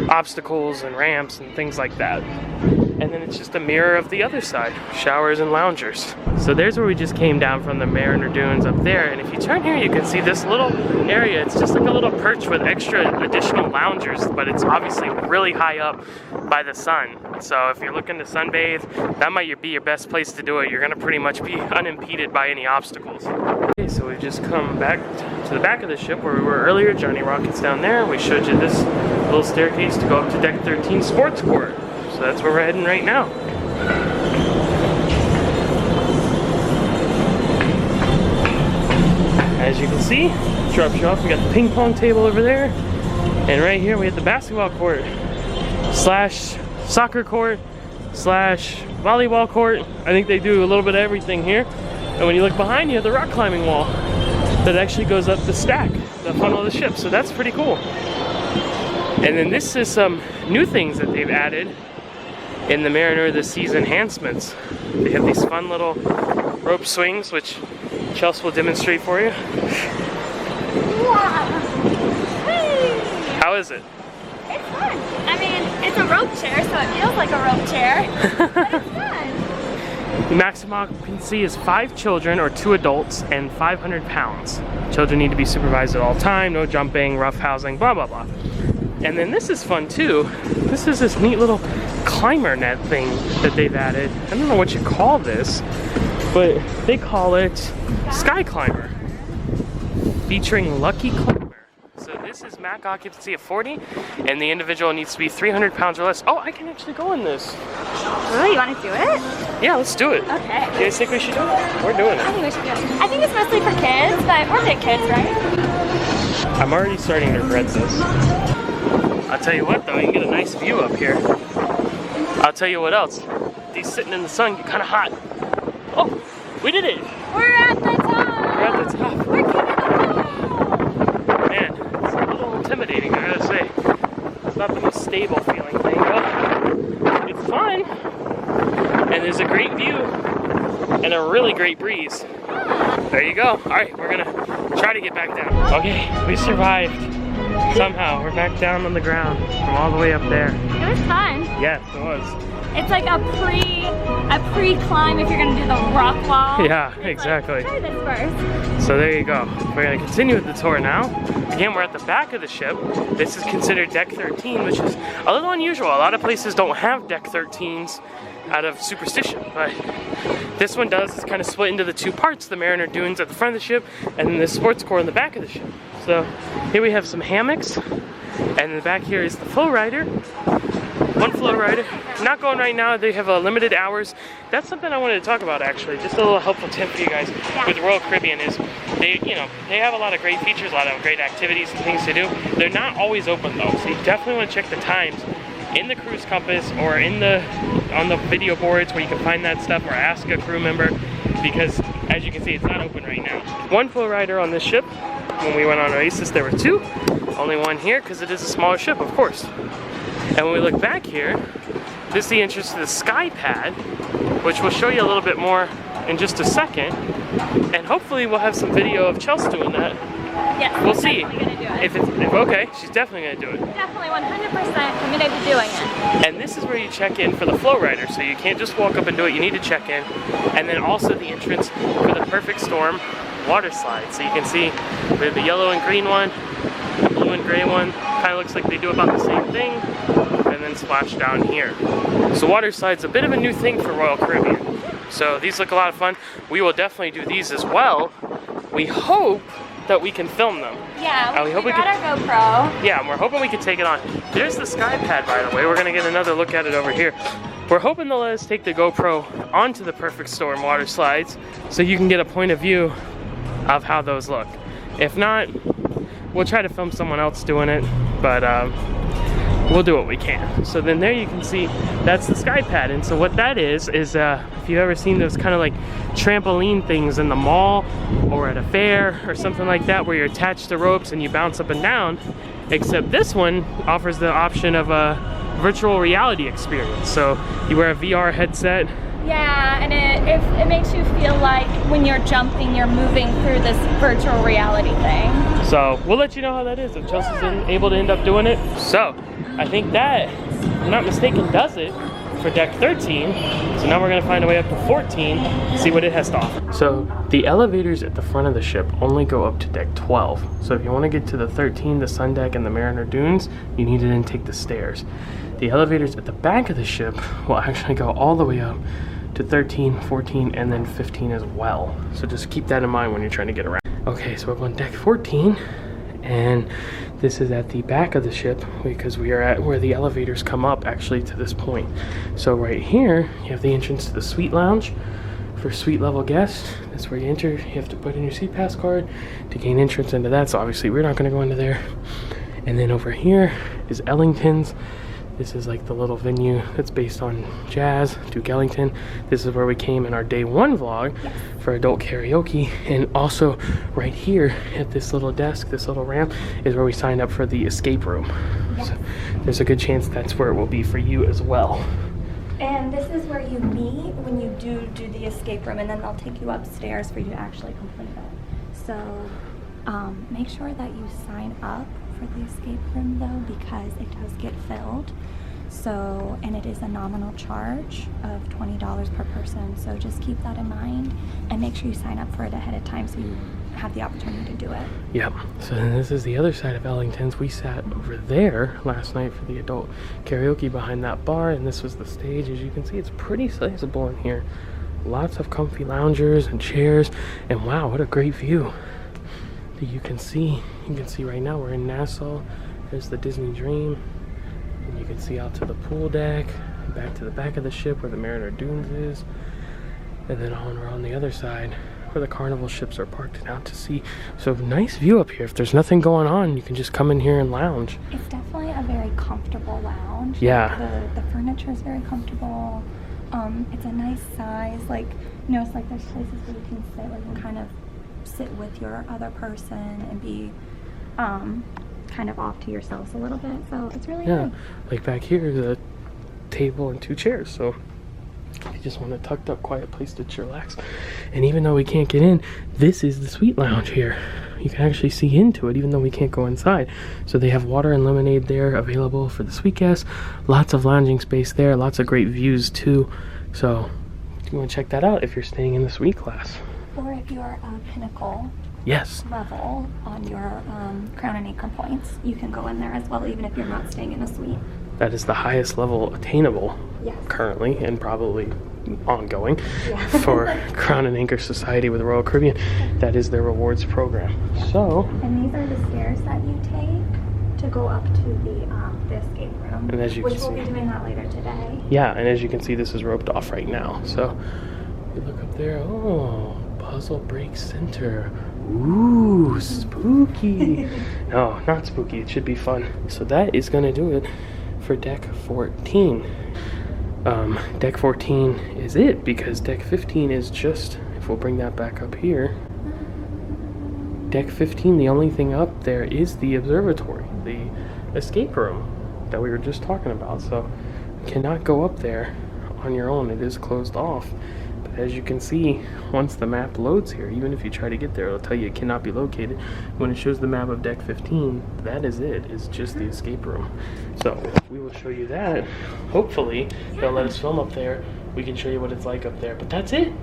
obstacles and ramps and things like that. And then it's just a mirror of the other side, showers and loungers. So there's where we just came down from the Mariner Dunes up there. And if you turn here, you can see this little area. It's just like a little perch with extra additional loungers, but it's obviously really high up by the sun. So if you're looking to sunbathe, that might be your best place to do it. You're gonna pretty much be unimpeded by any obstacles. Okay, so we've just come back to the back of the ship where we were earlier. Johnny Rocket's down there. We showed you this little staircase to go up to deck 13 sports court. So that's where we're heading right now. As you can see, drops you off. We got the ping pong table over there. And right here we have the basketball court slash soccer court slash volleyball court. I think they do a little bit of everything here. And when you look behind you, have the rock climbing wall that actually goes up the stack, the funnel of the ship. So that's pretty cool. And then this is some new things that they've added in the Mariner of the Seas enhancements. They have these fun little rope swings, which Chelsea will demonstrate for you. Wow. How is it? It's fun. I mean, it's a rope chair, so it feels like a rope chair, but it's fun. The maximum occupancy is 5 children or 2 adults and 500 pounds. Children need to be supervised at all time, no jumping, rough housing, blah, blah, blah. And then this is fun too. This is this neat little climber net thing that they've added. I don't know what you call this, but they call it Sky Climber, featuring Lucky Climber. So this is max occupancy of 40, and the individual needs to be 300 pounds or less. Oh, I can actually go in this. Really? You want to do it? Yeah, let's do it. Okay. Do you guys think we should do it? We're doing I it. think we should do it. I think it's mostly for kids, but we're big kids, right? I'm already starting to regret this. I'll tell you what though, you can get a nice view up here. I'll tell you what else. These sitting in the sun get kind of hot. Oh, we did it. We're at the top. We're at the top. We're king of the world. Man, it's a little intimidating, I gotta say. It's not the most stable feeling thing, but it's fun. And there's a great view and a really great breeze. There you go. All right, we're gonna try to get back down. Okay, we survived. Somehow, we're back down on the ground from all the way up there. It was fun. Yes, it was. It's like a pre-climb if you're gonna do the rock wall. Yeah, It's exactly. Like, try this first. So there you go. We're gonna continue with the tour now. Again, we're at the back of the ship. This is considered deck 13, which is a little unusual. A lot of places don't have deck 13s out of superstition, but this one does. It's kind of split into the 2 parts, the Mariner Dunes at the front of the ship and then the sports core in the back of the ship. So here we have some hammocks, and in the back here is the flow rider. 1 flow rider. Not going right now. They have limited hours. That's something I wanted to talk about actually. Just a little helpful tip for you guys with Royal Caribbean is they have a lot of great features, a lot of great activities and things to do. They're not always open though, so you definitely want to check the times in the cruise compass or on the video boards where you can find that stuff, or ask a crew member, because as you can see, it's not open right now. 1 flow rider on this ship. When we went on Oasis, there were 2. Only 1 here because it is a smaller ship, of course. And when we look back here, this is the entrance to the Sky Pad, which we'll show you a little bit more in just a second. And hopefully we'll have some video of Chelsea doing that. Yes, we'll see. Definitely gonna do it. If okay, she's definitely gonna do it. Definitely 100% committed to doing it. And this is where you check in for the flow rider, so you can't just walk up and do it, you need to check in. And then also the entrance for the perfect storm water slides. So you can see we have the yellow and green one, the blue and gray one. Kind of looks like they do about the same thing, and then splash down here. So water slides, a bit of a new thing for Royal Caribbean. So these look a lot of fun. We will definitely do these as well. We hope that we can film them. Yeah, we hope we got our GoPro. Yeah, and we're hoping we can take it on. There's the sky pad, by the way. We're gonna get another look at it over here. We're hoping they'll let us take the GoPro onto the Perfect Storm water slides so you can get a point of view of how those look. If not, we'll try to film someone else doing it, but we'll do what we can. So then there you can see, that's the sky pad. And so what that is if you've ever seen those kind of like trampoline things in the mall or at a fair or something like that, where you're attached to ropes and you bounce up and down, except this one offers the option of a virtual reality experience. So you wear a VR headset. Yeah, and it makes you feel like when you're jumping, you're moving through this virtual reality thing. So we'll let you know how that is if Chelsea's able to end up doing it. So I think that, if I'm not mistaken, does it for deck 13. So now we're gonna find a way up to 14, see what it has to offer. So the elevators at the front of the ship only go up to deck 12. So if you wanna get to the 13, the Sun Deck and the Mariner Dunes, you need to then take the stairs. The elevators at the back of the ship will actually go all the way up to 13, 14, and then 15 as well. So just keep that in mind when you're trying to get around. Okay, so we're on deck 14, and this is at the back of the ship because we are at where the elevators come up actually to this point. So right here, you have the entrance to the suite lounge. For suite level guests, that's where you enter. You have to put in your seat pass card to gain entrance into that. So obviously we're not gonna go into there. And then over here is Ellington's. This is like the little venue that's based on jazz, Duke Ellington. This is where we came in our day one vlog for adult karaoke. And also right here at this little desk, this little ramp, is where we signed up for the escape room. Yes. So there's a good chance that's where it will be for you as well. And this is where you meet when you do the escape room, and then they'll take you upstairs for you to actually complete it. So make sure that you sign up for the escape room though, because it does get filled. So, and it is a nominal charge of $20 per person. So just keep that in mind and make sure you sign up for it ahead of time so you have the opportunity to do it. Yep. So then this is the other side of Ellington's. We sat over there last night for the adult karaoke behind that bar, and this was the stage. As you can see, it's pretty sizable in here. Lots of comfy loungers and chairs, and wow, what a great view. You can see right now we're in Nassau. There's the Disney Dream, and you can see out to the pool deck, back to the back of the ship where the Mariner Dunes is, and then we're on the other side where the Carnival ships are parked and out to sea. So nice view up here. If there's nothing going on, you can just come in here and lounge. It's definitely a very comfortable lounge. Yeah. Like the furniture is very comfortable. It's a nice size. Like, you know, it's like there's places where you can sit, where you can kind of sit with your other person and be kind of off to yourselves a little bit. So it's really good. Like back here is a table and 2 chairs. So you just want a tucked up quiet place to chillax. And even though we can't get in, this is the suite lounge here. You can actually see into it even though we can't go inside. So they have water and lemonade there available for the suite guests. Lots of lounging space there, lots of great views too. So you want to check that out if you're staying in the suite class. Or if you're a Pinnacle level on your Crown and Anchor points, you can go in there as well, even if you're not staying in a suite. That is the highest level attainable currently, and probably ongoing for Crown and Anchor Society with Royal Caribbean. That is their rewards program. So, and these are the stairs that you take to go up to the escape room, and as you which can we'll see, be doing that later today. Yeah, and as you can see, this is roped off right now. So you look up there. Oh, Puzzle Break Center. Ooh, spooky. No, not spooky. It should be fun. So that is going to do it for deck 14. Deck 14 is it, because deck 15 is just, if we'll bring that back up here, deck 15, the only thing up there is the observatory, the escape room that we were just talking about. So you cannot go up there on your own. It is closed off. But as you can see, once the map loads here, even if you try to get there, it'll tell you it cannot be located. When it shows the map of deck 15, that is it. It's just the escape room. So we will show you that. Hopefully they'll let us film up there. We can show you what it's like up there. But that's it.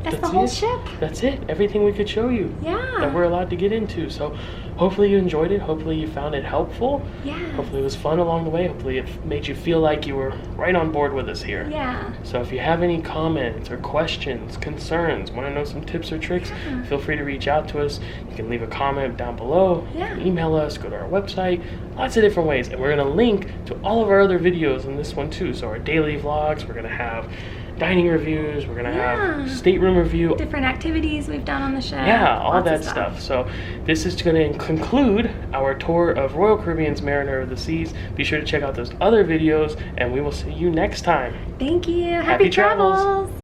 That's the whole it. ship. That's it. Everything we could show you that Yeah. we're allowed to get into. So hopefully you enjoyed it. Hopefully you found it helpful. Yeah. Hopefully it was fun along the way. Hopefully it made you feel like you were right on board with us here. Yeah. So if you have any comments or questions, concerns, want to know some tips or tricks, feel free to reach out to us. You can leave a comment down below. Yeah. You can email us, go to our website, lots of different ways. And we're going to link to all of our other videos in this one too. So our daily vlogs, we're going to have dining reviews, we're going to have stateroom review. Different activities we've done on the ship. Yeah, all Lots that of stuff. So this is going to conclude our tour of Royal Caribbean's Mariner of the Seas. Be sure to check out those other videos, and we will see you next time. Thank you. Happy travels. travels.